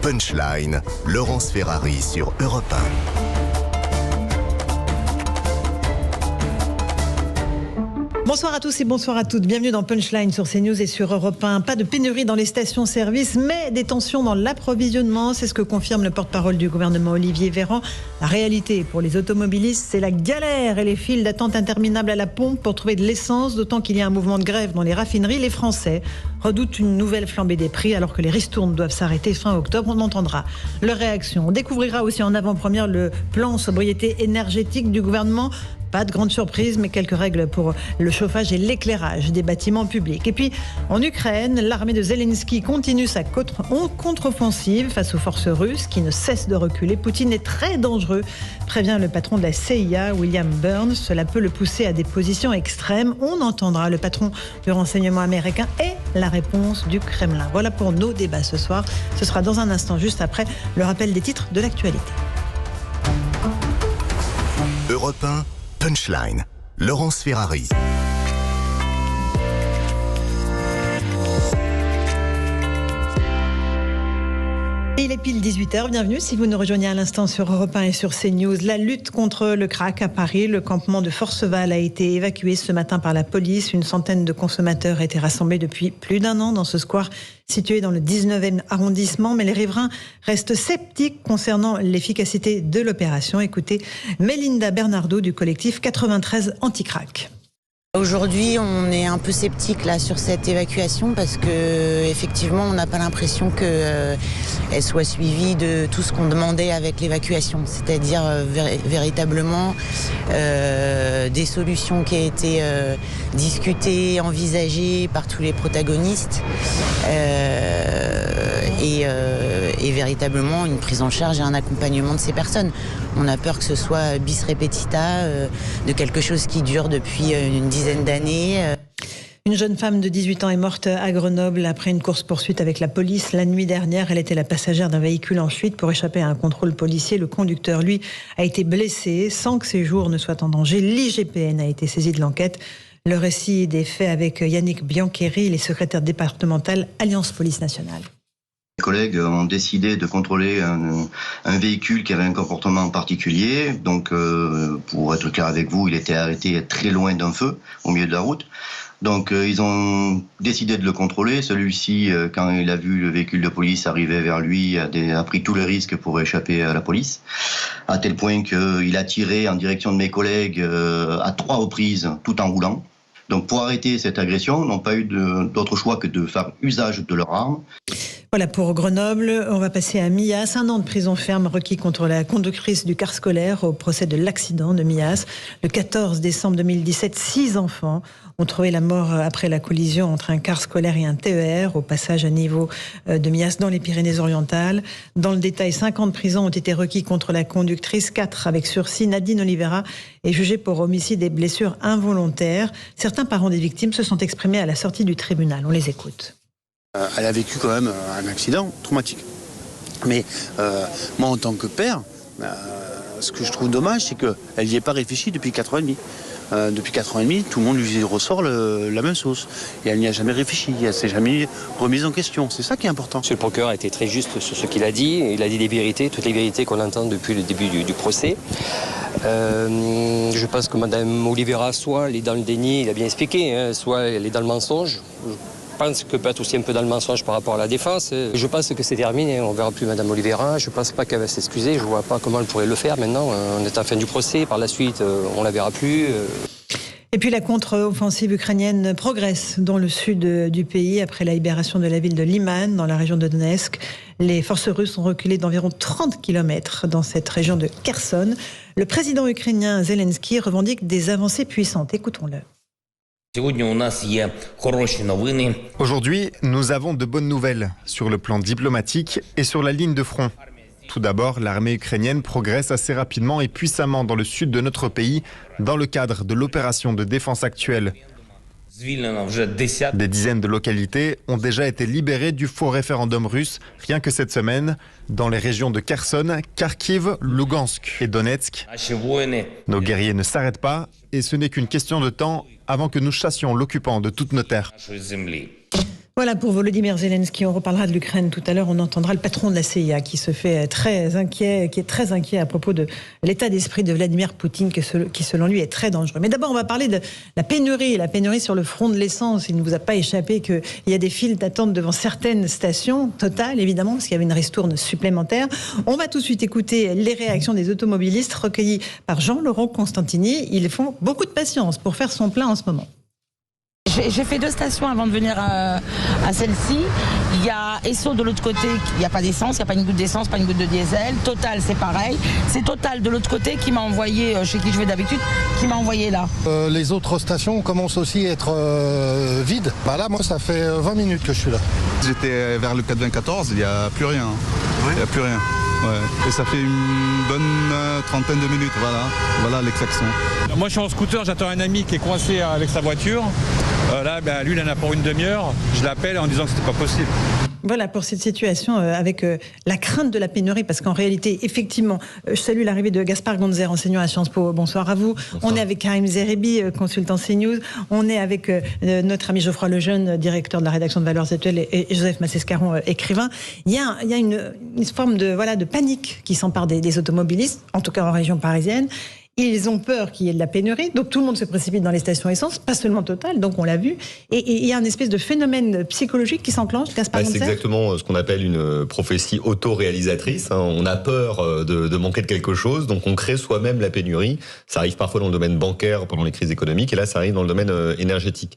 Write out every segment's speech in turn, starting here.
Punchline, Laurence Ferrari sur Europe 1. Bonsoir à tous et bonsoir à toutes. Bienvenue dans Punchline sur CNews et sur Europe 1. Pas de pénurie dans les stations-service, mais des tensions dans l'approvisionnement. C'est ce que confirme le porte-parole du gouvernement Olivier Véran. La réalité pour les automobilistes, c'est la galère et les files d'attente interminables à la pompe pour trouver de l'essence, d'autant qu'il y a un mouvement de grève dans les raffineries. Les Français redoutent une nouvelle flambée des prix alors que les ristournes doivent s'arrêter fin octobre. On entendra leur réaction. On découvrira aussi en avant-première le plan sobriété énergétique du gouvernement. Pas de grande surprise, mais quelques règles pour le chauffage et l'éclairage des bâtiments publics. Et puis, en Ukraine, l'armée de Zelensky continue sa contre-offensive face aux forces russes qui ne cessent de reculer. Poutine est très dangereux, prévient le patron de la CIA, William Burns. Cela peut le pousser à des positions extrêmes. On entendra le patron du renseignement américain et la réponse du Kremlin. Voilà pour nos débats ce soir. Ce sera dans un instant, juste après le rappel des titres de l'actualité. Europe 1, Punchline, Laurence Ferrari. Il est pile 18h, bienvenue si vous nous rejoignez à l'instant sur Europe 1 et sur CNews. La lutte contre le crack à Paris, le campement de Forceval a été évacué ce matin par la police. Une centaine de consommateurs étaient rassemblés depuis plus d'un an dans ce square situé dans le 19e arrondissement. Mais les riverains restent sceptiques concernant l'efficacité de l'opération. Écoutez Mélinda Bernardo du collectif 93 Anti-Crack. Aujourd'hui, on est un peu sceptique là sur cette évacuation parce que effectivement, on n'a pas l'impression que elle soit suivie de tout ce qu'on demandait avec l'évacuation, c'est-à-dire véritablement des solutions qui ont été discutées, envisagées par tous les protagonistes et véritablement une prise en charge et un accompagnement de ces personnes. On a peur que ce soit bis repetita de quelque chose qui dure depuis une dizaine d'années. Une jeune femme de 18 ans est morte à Grenoble après une course-poursuite avec la police. La nuit dernière, elle était la passagère d'un véhicule en fuite pour échapper à un contrôle policier. Le conducteur, lui, a été blessé sans que ses jours ne soient en danger. L'IGPN a été saisi de l'enquête. Le récit des faits avec Yannick Biancheri, il est secrétaire départemental Alliance Police Nationale. Les collègues ont décidé de contrôler un véhicule qui avait un comportement particulier. Donc, pour être clair avec vous, il était arrêté très loin d'un feu, au milieu de la route. Donc, ils ont décidé de le contrôler. Celui-ci, quand il a vu le véhicule de police arriver vers lui, a pris tous les risques pour échapper à la police. À tel point qu'il a tiré en direction de mes collègues à 3 reprises, tout en roulant. Donc, pour arrêter cette agression, ils n'ont pas eu d'autre choix que de faire usage de leurs armes. Voilà pour Grenoble. On va passer à Millas. 1 an de prison ferme requis contre la conductrice du car scolaire au procès de l'accident de Millas. Le 14 décembre 2017, 6 enfants ont trouvé la mort après la collision entre un car scolaire et un TER au passage à niveau de Millas dans les Pyrénées-Orientales. Dans le détail, 5 ans de prison ont été requis contre la conductrice, 4 avec sursis. Nadine Oliveira est jugée pour homicide et blessures involontaires. Certains parents des victimes se sont exprimés à la sortie du tribunal. On les écoute. Elle a vécu quand même un accident traumatique. Mais moi, en tant que père, ce que je trouve dommage, c'est qu'elle n'y ait pas réfléchi depuis 4 ans et demi. Depuis 4 ans et demi, tout le monde lui ressort la même sauce. Et elle n'y a jamais réfléchi, elle ne s'est jamais remise en question. C'est ça qui est important. Monsieur le procureur a été très juste sur ce qu'il a dit. Il a dit des vérités, toutes les vérités qu'on entend depuis le début du procès. Je pense que Mme Oliveira, soit elle est dans le déni, il a bien expliqué, soit elle est dans le mensonge. Je pense que peut-être aussi un peu dans le mensonge par rapport à la défense. Je pense que c'est terminé, on ne verra plus Mme Oliveira. Je ne pense pas qu'elle va s'excuser, je ne vois pas comment elle pourrait le faire maintenant. On est à la fin du procès, par la suite on ne la verra plus. Et puis la contre-offensive ukrainienne progresse dans le sud du pays après la libération de la ville de Liman, dans la région de Donetsk. Les forces russes ont reculé d'environ 30 km dans cette région de Kherson. Le président ukrainien Zelensky revendique des avancées puissantes. Écoutons-le. Aujourd'hui, nous avons de bonnes nouvelles sur le plan diplomatique et sur la ligne de front. Tout d'abord, l'armée ukrainienne progresse assez rapidement et puissamment dans le sud de notre pays dans le cadre de l'opération de défense actuelle. Des dizaines de localités ont déjà été libérées du faux référendum russe, rien que cette semaine, dans les régions de Kherson, Kharkiv, Lugansk et Donetsk. Nos guerriers ne s'arrêtent pas et ce n'est qu'une question de temps avant que nous chassions l'occupant de toutes nos terres. Voilà pour Volodymyr Zelensky. On reparlera de l'Ukraine tout à l'heure. On entendra le patron de la CIA qui se fait très inquiet, qui est très inquiet à propos de l'état d'esprit de Vladimir Poutine, qui selon lui est très dangereux. Mais d'abord, on va parler de la pénurie sur le front de l'essence. Il ne vous a pas échappé qu'il y a des files d'attente devant certaines stations, Total évidemment, parce qu'il y avait une ristourne supplémentaire. On va tout de suite écouter les réactions des automobilistes recueillies par Jean-Laurent Constantini. Ils font beaucoup de patience pour faire son plein en ce moment. J'ai fait 2 stations avant de venir à celle-ci. Il y a Esso de l'autre côté, il n'y a pas d'essence, il n'y a pas une goutte d'essence, pas une goutte de diesel. Total, c'est pareil. C'est Total de l'autre côté qui m'a envoyé, chez qui je vais d'habitude, qui m'a envoyé là. Les autres stations commencent aussi à être vides. Là, moi, ça fait 20 minutes que je suis là. J'étais vers le 94, il n'y a plus rien. Il n'y a plus rien. Ouais. Et ça fait une bonne trentaine de minutes, voilà les klaxons. Moi je suis en scooter, j'attends un ami qui est coincé avec sa voiture. Lui il en a pour une demi-heure, je l'appelle en disant que c'était pas possible. Voilà pour cette situation avec la crainte de la pénurie, parce qu'en réalité, effectivement, je salue l'arrivée de Gaspard Gonzer, enseignant à Sciences Po. Bonsoir à vous. Bonsoir. On est avec Karim Zeribi, consultant CNews. On est avec notre ami Geoffroy Lejeune, directeur de la rédaction de Valeurs Actuelles, et Joseph Massescaron, écrivain. Il y a une forme de panique qui s'empare des automobilistes, en tout cas en région parisienne. Ils ont peur qu'il y ait de la pénurie, donc tout le monde se précipite dans les stations essence, pas seulement Total, donc on l'a vu. Et il y a un espèce de phénomène psychologique qui s'enclenche, Gaspard Gonzer. C'est exactement ce qu'on appelle une prophétie auto-réalisatrice. On a peur de manquer de quelque chose, donc on crée soi-même la pénurie. Ça arrive parfois dans le domaine bancaire pendant les crises économiques, et là ça arrive dans le domaine énergétique.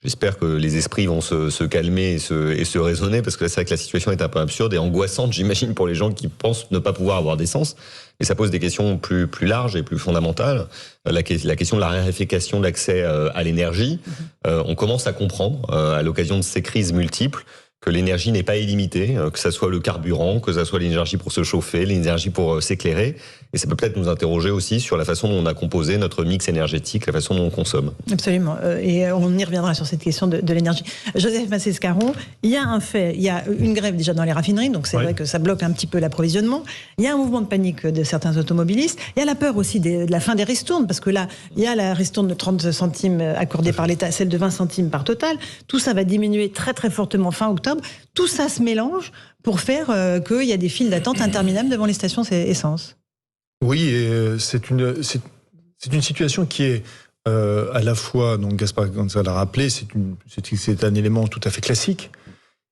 J'espère que les esprits vont se calmer et se raisonner, parce que là, c'est vrai que la situation est un peu absurde et angoissante, j'imagine, pour les gens qui pensent ne pas pouvoir avoir d'essence. Et ça pose des questions plus larges et plus fondamentales. La question de la raréfaction de l'accès à l'énergie. On commence à comprendre, à l'occasion de ces crises multiples, que l'énergie n'est pas illimitée, que ça soit le carburant, que ça soit l'énergie pour se chauffer, l'énergie pour s'éclairer. Et ça peut peut-être nous interroger aussi sur la façon dont on a composé notre mix énergétique, la façon dont on consomme. Absolument. Et on y reviendra sur cette question de l'énergie. Joseph Massescaron, il y a un fait, il y a une grève déjà dans les raffineries, donc c'est vrai que ça bloque un petit peu l'approvisionnement. Il y a un mouvement de panique de certains automobilistes. Il y a la peur aussi de la fin des ristournes, parce que là, il y a la ristourne de 30 centimes accordée par l'État, celle de 20 centimes par Total. Tout ça va diminuer très très fortement fin octobre. Tout ça se mélange pour faire qu'il y a des files d'attente interminables devant les stations essence. Oui, et c'est une situation qui est à la fois, donc Gaspard Gonzer l'a rappelé, c'est un élément tout à fait classique.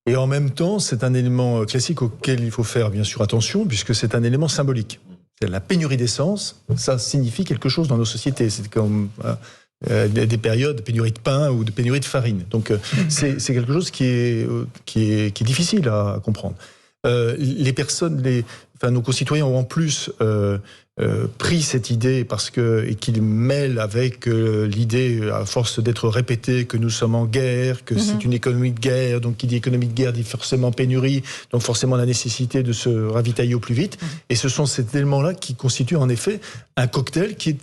Et en même temps, c'est un élément classique auquel il faut faire bien sûr attention, puisque c'est un élément symbolique. La pénurie d'essence, ça signifie quelque chose dans nos sociétés. C'est comme des périodes de pénurie de pain ou de pénurie de farine. Donc c'est quelque chose qui est difficile à comprendre. Les personnes, nos concitoyens ont en plus pris cette idée et qu'ils mêlent avec l'idée, à force d'être répétée, que nous sommes en guerre, que c'est une économie de guerre, donc qui dit économie de guerre dit forcément pénurie, donc forcément la nécessité de se ravitailler au plus vite. Et ce sont ces éléments-là qui constituent en effet un cocktail qui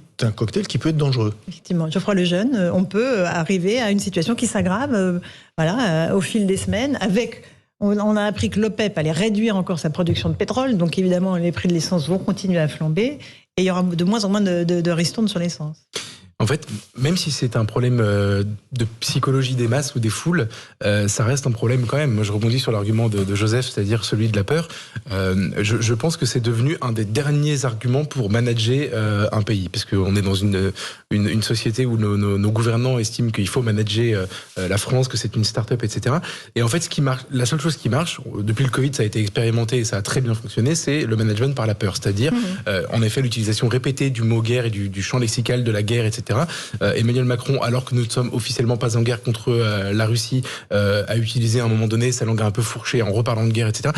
peut être dangereux. Effectivement. Geoffroy Lejeune, on peut arriver à une situation qui s'aggrave au fil des semaines avec... On a appris que l'OPEP allait réduire encore sa production de pétrole, donc évidemment les prix de l'essence vont continuer à flamber et il y aura de moins en moins de ristournes sur l'essence. En fait, même si c'est un problème de psychologie des masses ou des foules, ça reste un problème quand même. Moi, je rebondis sur l'argument de Joseph, c'est-à-dire celui de la peur. Je pense que c'est devenu un des derniers arguments pour manager un pays, parce qu'on est dans une société où nos gouvernants estiment qu'il faut manager la France, que c'est une start-up, etc. Et en fait, ce qui marche, la seule chose qui marche, depuis le Covid, ça a été expérimenté et ça a très bien fonctionné, c'est le management par la peur, c'est-à-dire, en effet, l'utilisation répétée du mot guerre et du champ lexical de la guerre, etc. Emmanuel Macron, alors que nous ne sommes officiellement pas en guerre contre la Russie, a utilisé à un moment donné sa langue un peu fourchée en reparlant de guerre, etc.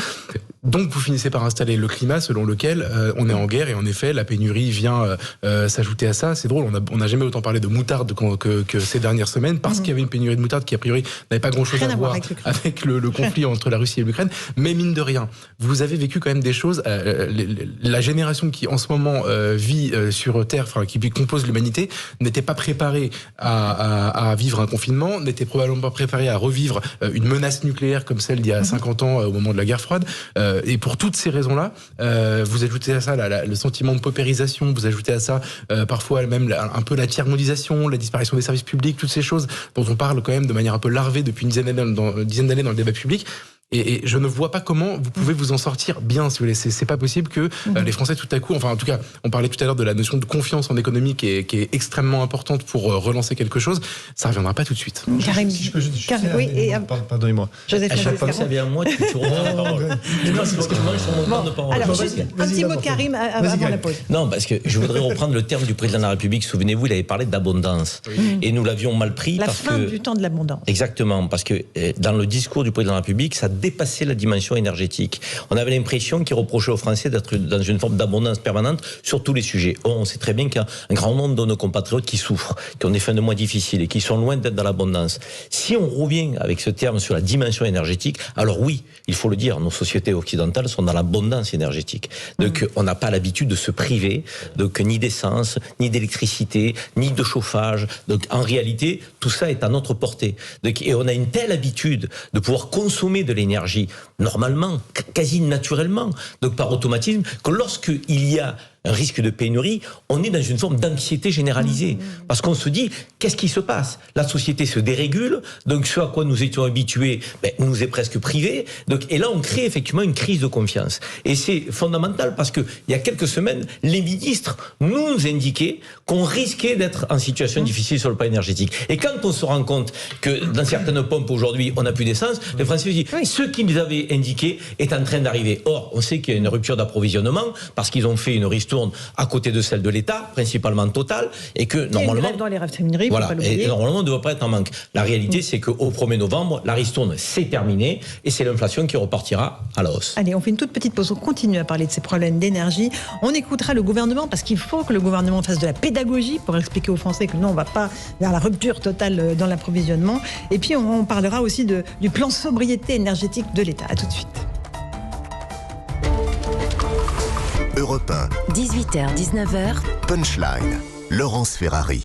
Donc vous finissez par installer le climat selon lequel on est en guerre, et en effet la pénurie vient s'ajouter à ça. C'est drôle, on n'a jamais autant parlé de moutarde que ces dernières semaines, parce qu'il y avait une pénurie de moutarde qui a priori n'avait pas grand-chose à voir avec le conflit entre la Russie et l'Ukraine. Mais mine de rien, vous avez vécu quand même des choses. La génération qui en ce moment vit sur Terre, enfin qui compose l'humanité, n'était pas préparée à vivre un confinement, n'était probablement pas préparée à revivre une menace nucléaire comme celle d'il y a 50 ans au moment de la guerre froide. Et pour toutes ces raisons-là, vous ajoutez à ça le sentiment de paupérisation, vous ajoutez à ça parfois même un peu la tiers-mondisation, la disparition des services publics, toutes ces choses dont on parle quand même de manière un peu larvée depuis une dizaine d'années dans le débat public. Et je ne vois pas comment vous pouvez vous en sortir bien, si vous voulez. C'est pas possible que les Français, tout à coup, enfin, en tout cas, on parlait tout à l'heure de la notion de confiance en économie qui est extrêmement importante pour relancer quelque chose. Ça ne reviendra pas tout de suite. Karim, oui, et pardonnez-moi. Joseph, à chaque fois que ça vient à moi, tu reprends la parole. Non, c'est parce que moi, je suis sur mon temps de parole. Alors, juste un petit mot de Karim avant la pause. Non, parce que je voudrais reprendre le terme du président de la République. Souvenez-vous, il avait parlé d'abondance. Et nous l'avions mal pris. La fin du temps de l'abondance. Exactement, parce que dans le discours du président de la République, ça dépassait la dimension énergétique. On avait l'impression qu'il reprochait aux Français d'être dans une forme d'abondance permanente sur tous les sujets. Or, on sait très bien qu'il y a un grand nombre de nos compatriotes qui souffrent, qui ont des fins de mois difficiles et qui sont loin d'être dans l'abondance. Si on revient avec ce terme sur la dimension énergétique, alors oui, il faut le dire, nos sociétés occidentales sont dans l'abondance énergétique. Donc, on n'a pas l'habitude de se priver, donc ni d'essence, ni d'électricité, ni de chauffage. Donc, en réalité, tout ça est à notre portée. Donc, et on a une telle habitude de pouvoir consommer de l'énergie normalement, quasi naturellement, donc par automatisme, que lorsqu'il y a un risque de pénurie, on est dans une forme d'anxiété généralisée. Parce qu'on se dit, qu'est-ce qui se passe? La société se dérégule, donc ce à quoi nous étions habitués nous est presque privé. Donc, et là, on crée effectivement une crise de confiance. Et c'est fondamental parce qu'il y a quelques semaines, les ministres nous indiquaient qu'on risquait d'être en situation difficile sur le plan énergétique. Et quand on se rend compte que dans certaines pompes aujourd'hui, on n'a plus d'essence, les Français se disent, ce qu'ils avaient indiqué est en train d'arriver. Or, on sait qu'il y a une rupture d'approvisionnement parce qu'ils ont fait une ristourne à côté de celle de l'État, principalement Total, et que normalement, dans les raffineries, voilà, et normalement, on ne doit pas être en manque. La réalité, c'est qu'au 1er novembre, la ristourne, c'est terminé, et c'est l'inflation qui repartira à la hausse. Allez, on fait une toute petite pause, on continue à parler de ces problèmes d'énergie. On écoutera le gouvernement, parce qu'il faut que le gouvernement fasse de la pédagogie pour expliquer aux Français que non, on ne va pas vers la rupture totale dans l'approvisionnement. Et puis, on parlera aussi du plan sobriété énergétique de l'État. À tout de suite. Europe 1. 18h, 19h. Punchline. Laurence Ferrari.